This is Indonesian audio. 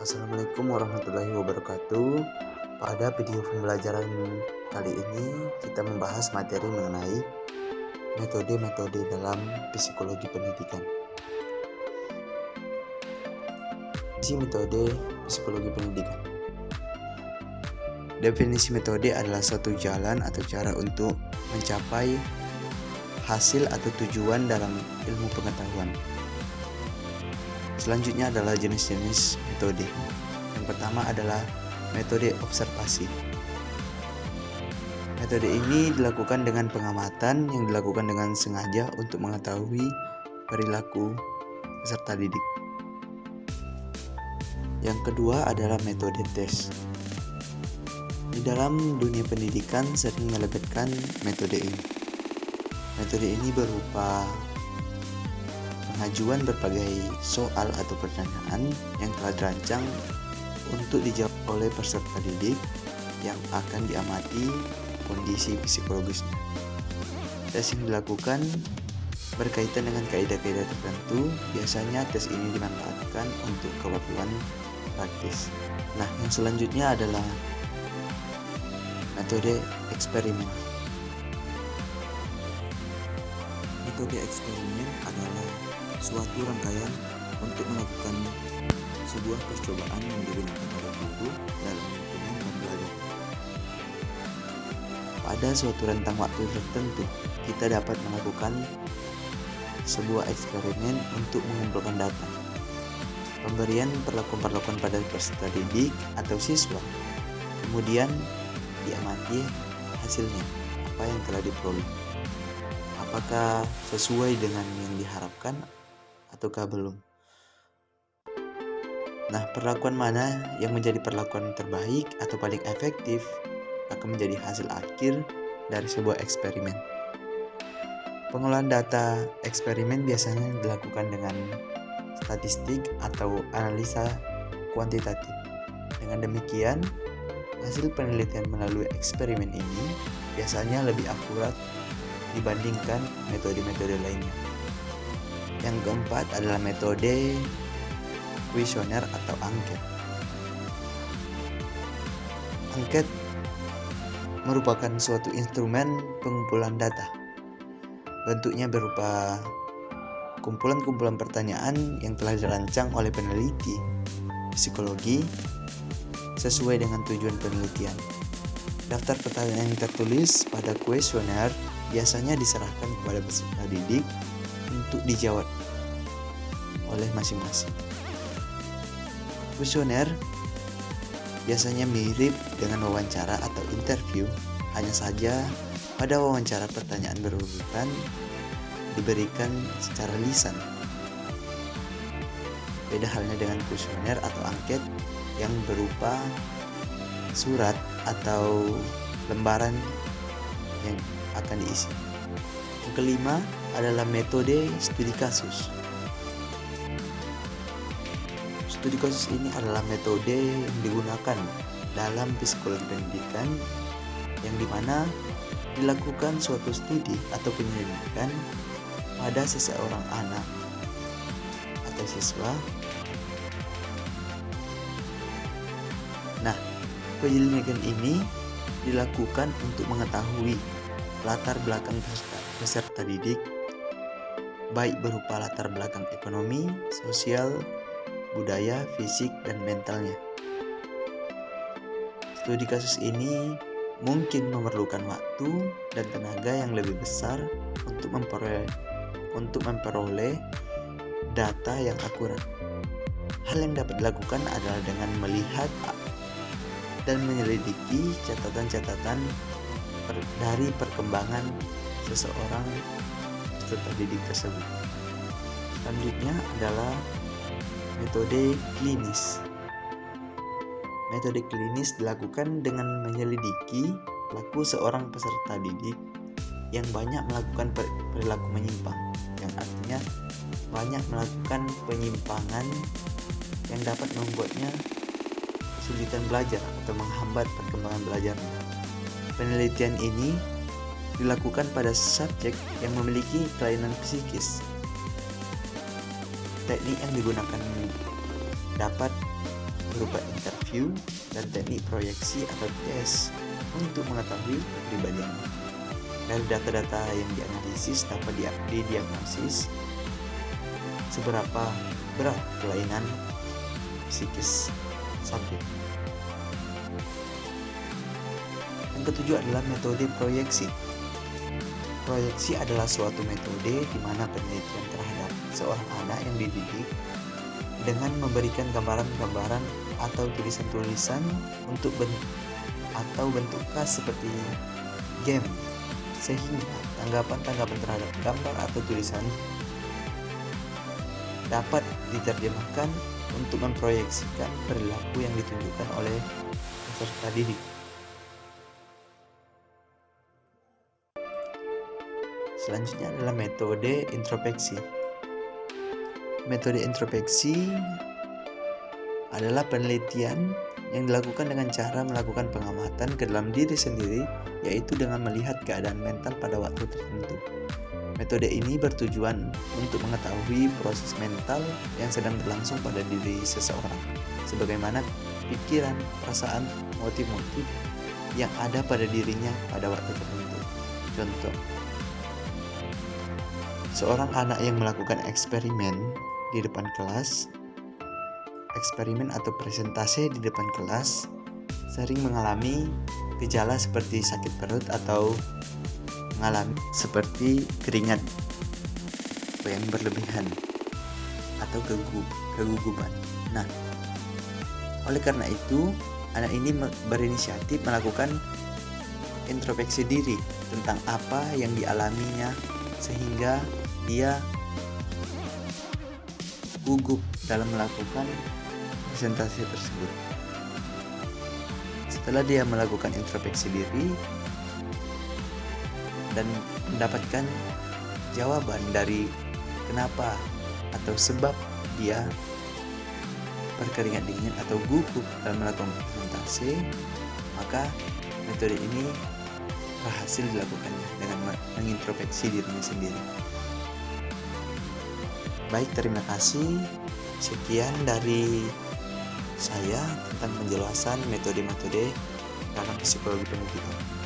Assalamualaikum warahmatullahi wabarakatuh. Pada video pembelajaran kali ini kita membahas materi mengenai metode-metode dalam psikologi pendidikan. Definisi metode psikologi pendidikan. Definisi metode adalah suatu jalan atau cara untuk mencapai hasil atau tujuan dalam ilmu pengetahuan. Selanjutnya adalah jenis-jenis metode. Yang pertama adalah metode observasi. Metode ini dilakukan dengan pengamatan yang dilakukan dengan sengaja untuk mengetahui perilaku peserta didik. Yang kedua adalah metode tes. Di dalam dunia pendidikan sering melibatkan metode ini. Metode ini berupa pengajuan berbagai soal atau pertanyaan yang telah dirancang untuk dijawab oleh peserta didik yang akan diamati kondisi psikologisnya. Tes yang dilakukan berkaitan dengan kaidah-kaidah tertentu. Biasanya tes ini dimanfaatkan untuk keperluan praktis. Nah, yang selanjutnya adalah metode eksperimen. Metode eksperimen adalah suatu rangkaian untuk melakukan sebuah percobaan yang digunakan oleh guru dalam lingkungan pembelajaran. Pada suatu rentang waktu tertentu, kita dapat melakukan sebuah eksperimen untuk mengumpulkan data. Pemberian perlakuan-perlakuan pada peserta didik atau siswa, kemudian diamati hasilnya, apa yang telah diperoleh. Apakah sesuai dengan yang diharapkan ataukah belum? Nah, perlakuan mana yang menjadi perlakuan terbaik atau paling efektif akan menjadi hasil akhir dari sebuah eksperimen. Pengolahan data eksperimen biasanya dilakukan dengan statistik atau analisa kuantitatif. Dengan demikian, hasil penelitian melalui eksperimen ini biasanya lebih akurat dibandingkan metode-metode lainnya. Yang keempat adalah metode kuesioner atau angket. Angket merupakan suatu instrumen pengumpulan data. Bentuknya berupa kumpulan-kumpulan pertanyaan yang telah dirancang oleh peneliti psikologi sesuai dengan tujuan penelitian. Daftar pertanyaan yang tertulis pada kuesioner biasanya diserahkan kepada peserta didik untuk dijawab oleh masing-masing. Kuesioner biasanya mirip dengan wawancara atau interview, hanya saja pada wawancara pertanyaan berurutan diberikan secara lisan. Beda halnya dengan kuesioner atau angket yang berupa surat atau lembaran yang akan diisi. Yang kelima adalah metode studi kasus. Studi kasus ini adalah metode yang digunakan dalam psikologi pendidikan yang dimana dilakukan suatu studi atau penyelidikan pada seseorang anak atau siswa. Nah, penyelidikan ini dilakukan untuk mengetahui latar belakang peserta didik, baik berupa latar belakang ekonomi, sosial, budaya, fisik, dan mentalnya. Studi kasus ini mungkin memerlukan waktu dan tenaga yang lebih besar untuk memperoleh data yang akurat. Hal yang dapat dilakukan adalah dengan melihat dan menyelidiki catatan-catatan dari perkembangan seseorang peserta didik tersebut. Selanjutnya adalah metode klinis. Metode klinis dilakukan dengan menyelidiki perilaku seorang peserta didik yang banyak melakukan perilaku menyimpang, yang artinya banyak melakukan penyimpangan yang dapat membuatnya kesulitan belajar atau menghambat perkembangan belajarnya. Penelitian ini dilakukan pada subjek yang memiliki kelainan psikis. Teknik yang digunakan dapat berupa interview dan teknik proyeksi atau tes untuk mengetahui kepribadian. Dari data-data yang dianalisis dapat didiagnosis seberapa berat kelainan psikis subjek. Yang ketujuh adalah metode proyeksi. Proyeksi adalah suatu metode di mana penelitian terhadap seorang anak yang dididik dengan memberikan gambaran-gambaran atau tulisan-tulisan untuk bentuk khas seperti game, sehingga tanggapan-tanggapan terhadap gambar atau tulisan dapat diterjemahkan untuk memproyeksikan perilaku yang ditunjukkan oleh peserta didik. Selanjutnya adalah metode introspeksi. Metode introspeksi adalah penelitian yang dilakukan dengan cara melakukan pengamatan ke dalam diri sendiri, yaitu dengan melihat keadaan mental pada waktu tertentu. Metode ini bertujuan untuk mengetahui proses mental yang sedang berlangsung pada diri seseorang, sebagaimana pikiran, perasaan, motif-motif yang ada pada dirinya pada waktu tertentu. Contoh, seorang anak yang melakukan eksperimen di depan kelas, eksperimen atau presentasi di depan kelas, sering mengalami gejala seperti sakit perut atau mengalami seperti keringat yang berlebihan atau kegugupan. Nah, oleh karena itu, anak ini berinisiatif melakukan introspeksi diri tentang apa yang dialaminya sehingga dia gugup dalam melakukan presentasi tersebut. Setelah dia melakukan introspeksi diri dan mendapatkan jawaban dari kenapa atau sebab dia berkeringat dingin atau gugup dalam melakukan presentasi, maka metode ini berhasil dilakukannya dengan mengintrospeksi dirinya sendiri. Baik, terima kasih. Sekian dari saya tentang penjelasan metode-metode dalam psikologi pendidikan.